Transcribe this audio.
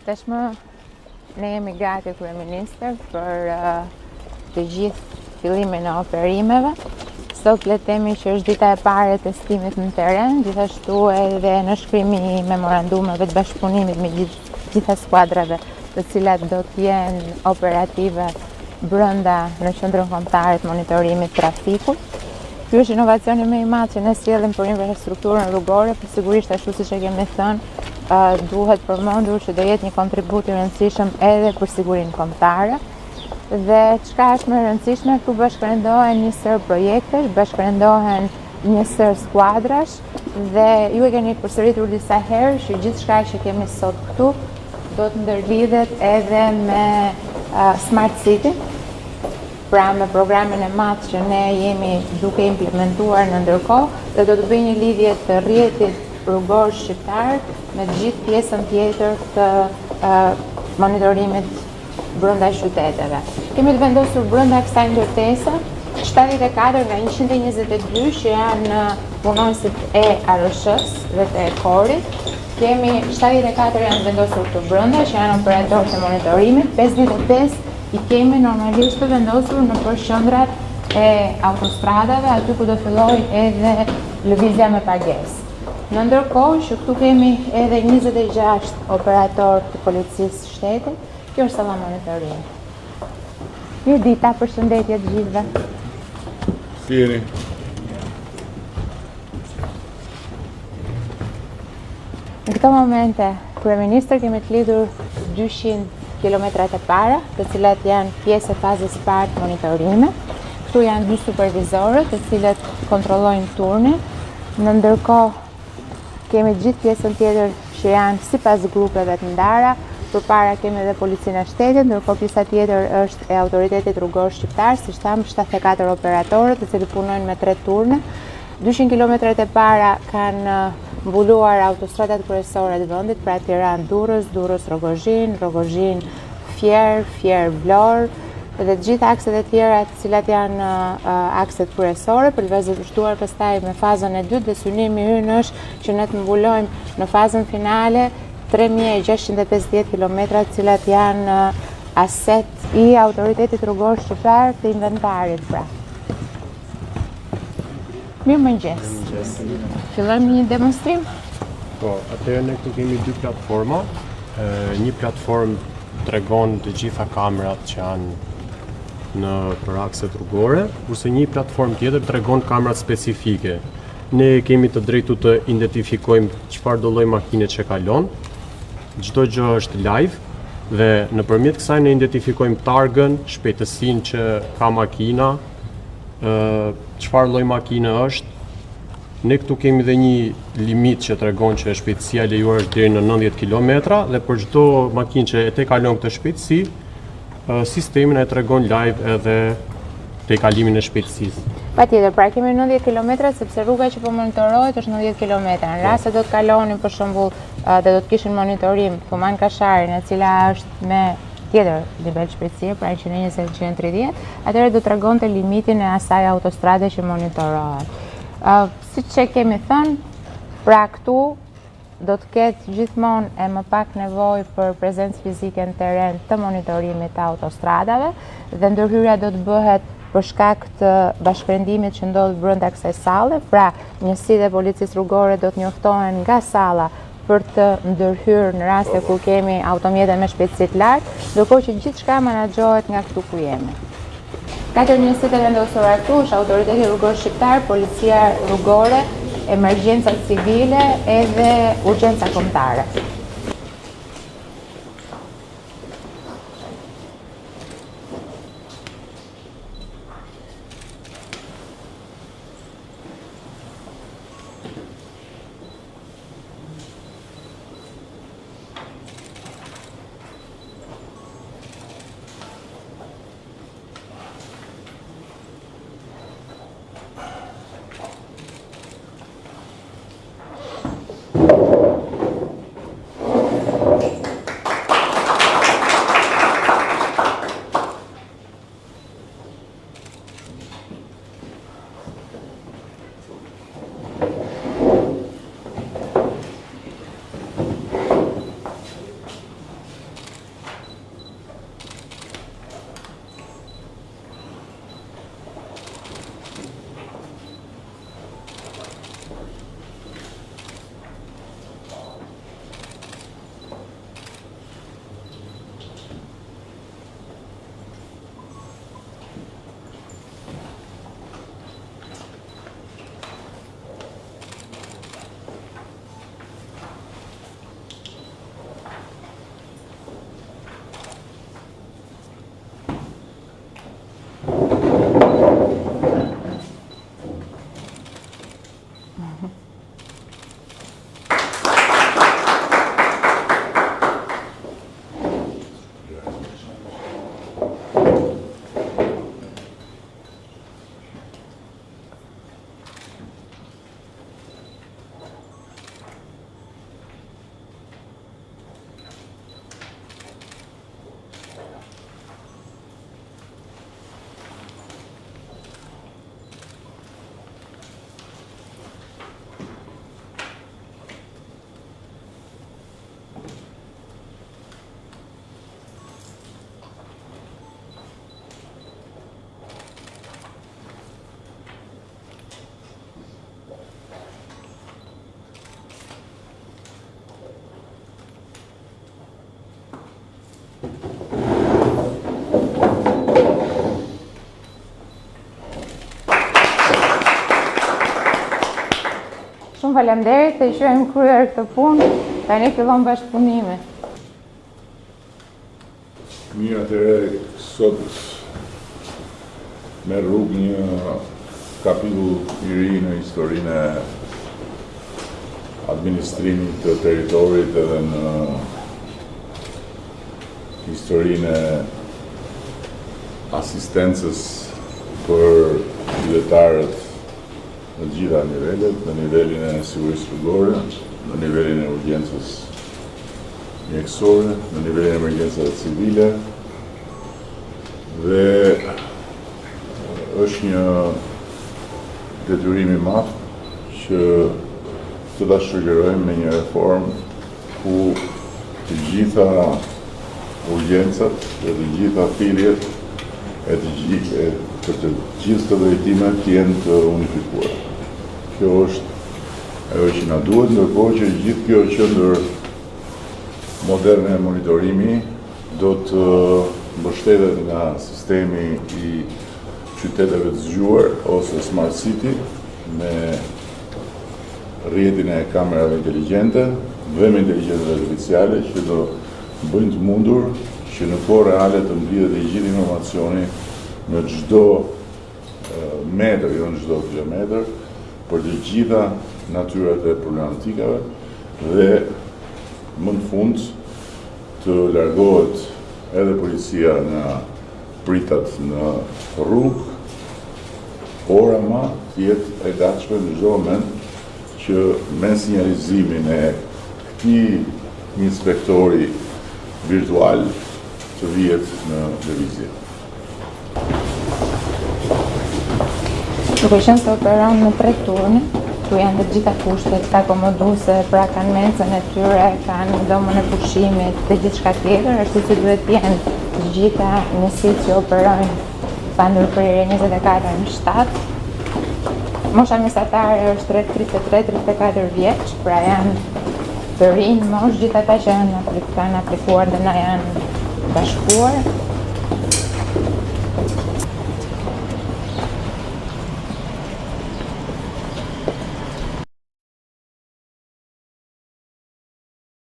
Tashmë ne jemi gati kryeministër për të gjithë fillimin e operimeve. Sot le të themi që është dita e parë e testimit në terren, gjithashtu edhe në shkrimi i memorandumeve të bashkëpunimit me gjitha skuadrave, të cilat do të jenë operative brenda në qendrën kombëtare të monitorimit trafikut. Ky është inovacioni më i madh që ne sjellim për infrastrukturën rrugore, por sigurisht ashtu siç e kemi thënë, duhet përmendur që do jetë një kontribut i rëndësishëm edhe për sigurinë kombëtare. Dhe çka është më e rëndësishme, këtu bashkërendohen një sër projektesh, bashkërendohen një sër skuadrash dhe ju e keni përsëritur disa herë që gjithçka që kemi sot këtu do të ndërlidhet edhe me Smart City. Pra me programin e madh që ne jemi duke implementuar në ndërkohë dhe do të bëjë një lidhje të rrjetit rrugor shqiptar me të gjithë pjesën tjetër të monitorimit brenda qyteteve. Kemi të vendosur brenda kësaj ndërtese 74 nga 122 që janë punonësit e ARSH-s dhe të EKOR-it. Kemi 74 janë vendosur këtu brenda që janë operatorë të monitorimit, 55 i kemi normalisht të vendosur në përqendrat e autostradave, aty ku do filloj edhe lëvizja me pagesë. Në ndërkohë që këtu kemi edhe 26 operator të policisë shtetit, kjo është salla monitorimi. Mirë dita, përshëndetje të gjithëve. Si jeni? Në këto momente, kryeministër, kemi të lidhur 200 kilometrat e para, të cilat janë pjesë e fazës parë të monitorimit. Këtu janë 2 supervizorë, të cilët kontrollojnë turnin. Në ndërkohë kemi gjithë pjesën tjetër që janë sipas grupeve të ndara. Përpara kemi edhe policinë e shtetit, ndërkohë pjesa tjetër është e autoritetit rrugor shqiptar, siç tham 74 operatorë, të cilët punojnë me 3 turne. 200 kilometrat e para kanë mbuluar autostradat kryesore të vendit, pra Tiranë-Durrës, Durrës-Rogozhin, Rogozhin-Fier, Fier-Vlorë dhe të gjitha akset e tjera të cilat janë akset kryesore, për të vazhduar pastaj me fazën e dytë dhe synimi ynë është që ne të mbulojmë në fazën finale 3650 kilometra të cilat janë aset i autoritetit rrugor shqiptar të inventarit pra. Mirëmëngjes. Fillojmë një demonstrim? Po, atëherë ne këtu kemi 2 platforma. Një platformë tregon të gjitha kamerat që janë për akset rrugore, kurse një platformë tjetër tregon kamerat specifike. Ne kemi të drejtu të identifikojmë çfarë do lloj makine që kalon. Çdo gjë është live dhe nëpërmjet kësaj ne identifikojmë targën, shpejtësinë që ka makina, çfarë lloj makine është. Ne këtu kemi dhe një limit që tregon që shpejtësia lejuar është deri në 90 km dhe për çdo makinë që e kalon këtë shpejtësi, sistemin e tregon live edhe te kalimin e shpejtësisë. Patjetër, pra kemi 90 km sepse rruga që po monitorohet është 90 km. Në rast se do të kalonin për shembull dhe do të kishin monitorim Kuman Kasharin, e cila është me tjetër nivel shpejtësie, pra 120-130, atëherë do tregonte limitin e asaj autostrade që monitorohet. Siç që kemi thënë, pra këtu do të ketë gjithmonë e më pak nevojë për prezencë fizike në terren të monitorimit të autostradave dhe ndërhyrja do të bëhet për shkak të bashkërendimit që ndodh brenda kësaj salle, pra njësitë e policisë rrugore do të njoftohen nga salla për të ndërhyrë në raste ku kemi automjete me shpejtësi të lartë, ndërkohë që gjithçka menaxhohet nga këtu ku jemi. 4 njësitë e vendosura këtu është autoriteti rrugor shqiptar, policia rrugore, emergjenca civile edhe urgjenca kombëtare. Shumë faleminderit, të quajmë kryer këtë punë, tani fillon bashkëpunimi. Mirë, atëherë sot me rrugë një kapitull i ri në historinë e administrimit të territorit edhe në historinë e asistencës për qytetarët në gjitha nivelet, në nivelin e sigurisë rrugore, në nivelin e urgjencës mjekësore, në nivelin e emergjencave civile, dhe është një detyrim i madh që të ta shoqërojmë me një reformë ku të gjitha urgjencat dhe të gjitha thirrjet për të gjithë të drejtimet të jenë të unifikuara. Kjo është ajo që na duhet, ndërkohë që gjithë kjo qendër moderne e monitorimi do të mbështetet nga sistemi i qyteteve të zgjuar ose Smart City me rrjetin e kamerave inteligjente dhe me inteligjencën artificiale që do bëjnë të mundur që në kohë reale të mblidhet i gjithë informacioni në çdo metër, jo në çdo kilometër, për të gjitha natyrat e problematikave dhe më në fund të largohet edhe policia nga pritat në rrugë, por ama të jetë e gatshme në çdo moment që me sinjalizimin e këtij inspektori virtual të vihet në lëvizje. Duke qenë se operon në 3 turne, ku janë të gjitha kushtet akomoduese, pra kanë mencën e tyre, kanë dhomën e pushimit dhe gjithçka tjetër, ashtu si duhet të jenë të gjitha njësitë që operojnë pa ndërprerje 24 në 7. Mosha mesatare është 33-34 vjeç, pra janë të rinj mosh, gjithë ata që kanë aplikuar dhe na janë bashkuar.